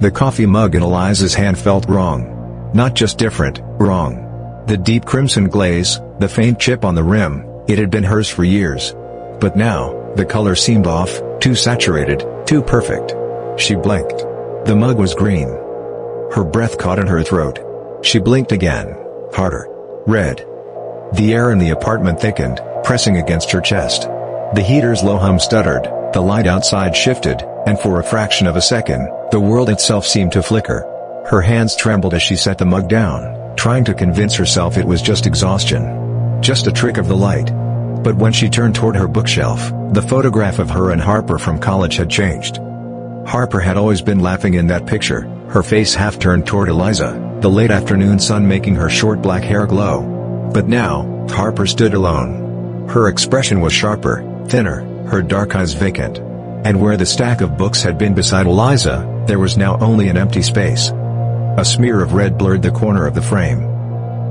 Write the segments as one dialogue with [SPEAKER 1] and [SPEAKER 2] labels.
[SPEAKER 1] The coffee mug in Eliza's hand felt wrong. Not just different, wrong. The deep crimson glaze, the faint chip on the rim, it had been hers for years. But now, the color seemed off, too saturated, too perfect. She blinked. The mug was green. Her breath caught in her throat. She blinked again. Harder. Red. The air in the apartment thickened, pressing against her chest. The heater's low hum stuttered, the light outside shifted, and for a fraction of a second, the world itself seemed to flicker. Her hands trembled as she set the mug down, trying to convince herself it was just exhaustion. Just a trick of the light. But when she turned toward her bookshelf, the photograph of her and Harper from college had changed. Harper had always been laughing in that picture, her face half turned toward Eliza, the late afternoon sun making her short black hair glow. But now, Harper stood alone. Her expression was sharper, thinner, her dark eyes vacant. And where the stack of books had been beside Eliza, there was now only an empty space. A smear of red blurred the corner of the frame.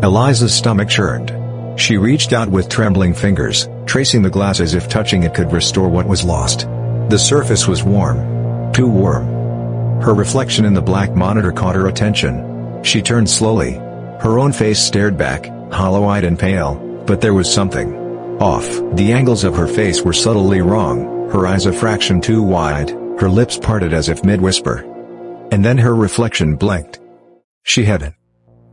[SPEAKER 1] Eliza's stomach churned. She reached out with trembling fingers, tracing the glass as if touching it could restore what was lost. The surface was warm. Too warm. Her reflection in the black monitor caught her attention. She turned slowly. Her own face stared back, hollow-eyed and pale, but there was something off. The angles of her face were subtly wrong, her eyes a fraction too wide, her lips parted as if mid-whisper. And then her reflection blinked. She had it.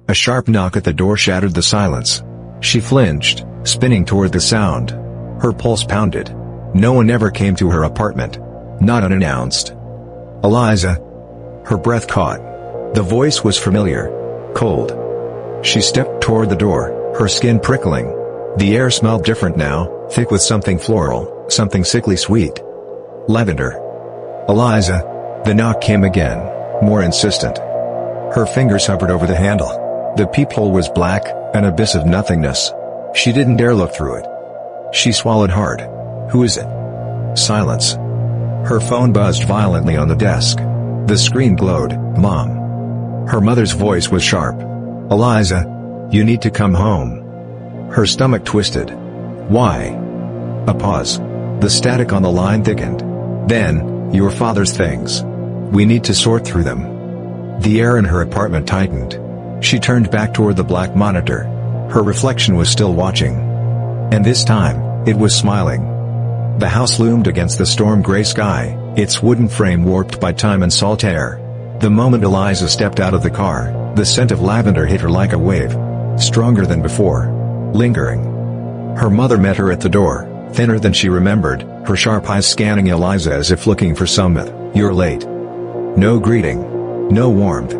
[SPEAKER 1] A sharp knock at the door shattered the silence. She flinched, spinning toward the sound. Her pulse pounded. No one ever came to her apartment. Not unannounced. Eliza. Her breath caught. The voice was familiar. Cold. She stepped toward the door, her skin prickling. The air smelled different now, thick with something floral, something sickly sweet. Lavender. Eliza. The knock came again, more insistent. Her fingers hovered over the handle. The peephole was black, an abyss of nothingness. She didn't dare look through it. She swallowed hard. Who is it? Silence. Her phone buzzed violently on the desk. The screen glowed. Mom. Her mother's voice was sharp. Eliza. You need to come home. Her stomach twisted. Why? A pause. The static on the line thickened. Then, your father's things. We need to sort through them. The air in her apartment tightened. She turned back toward the black monitor. Her reflection was still watching. And this time, it was smiling. The house loomed against the storm-gray sky, its wooden frame warped by time and salt air. The moment Eliza stepped out of the car, the scent of lavender hit her like a wave. Stronger than before. Lingering. Her mother met her at the door, thinner than she remembered, her sharp eyes scanning Eliza as if looking for some "You're late." No greeting. No warmth.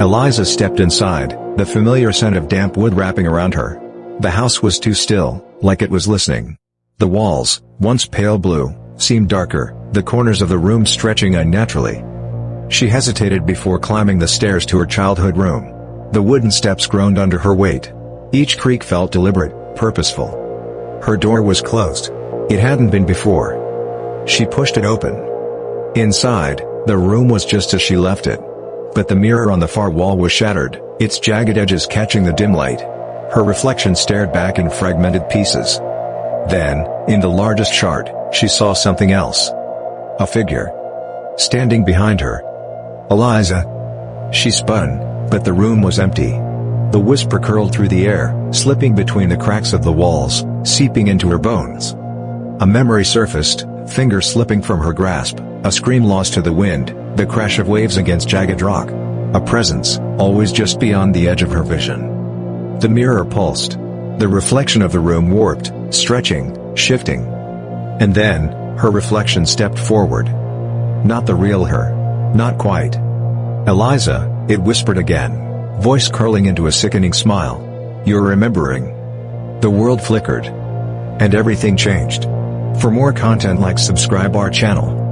[SPEAKER 1] Eliza stepped inside, the familiar scent of damp wood wrapping around her. The house was too still, like it was listening. The walls, once pale blue, seemed darker, the corners of the room stretching unnaturally. She hesitated before climbing the stairs to her childhood room. The wooden steps groaned under her weight. Each creak felt deliberate, purposeful. Her door was closed. It hadn't been before. She pushed it open. Inside, the room was just as she left it. But the mirror on the far wall was shattered, its jagged edges catching the dim light. Her reflection stared back in fragmented pieces. Then, in the largest shard, she saw something else. A figure. Standing behind her. Eliza. She spun, but the room was empty. The whisper curled through the air, slipping between the cracks of the walls, seeping into her bones. A memory surfaced, fingers slipping from her grasp, a scream lost to the wind, the crash of waves against jagged rock. A presence, always just beyond the edge of her vision. The mirror pulsed. The reflection of the room warped, stretching, shifting. And then, her reflection stepped forward. Not the real her. Not quite. Eliza, it whispered again, voice curling into a sickening smile. You're remembering. The world flickered. And everything changed. For more content, like, subscribe our channel.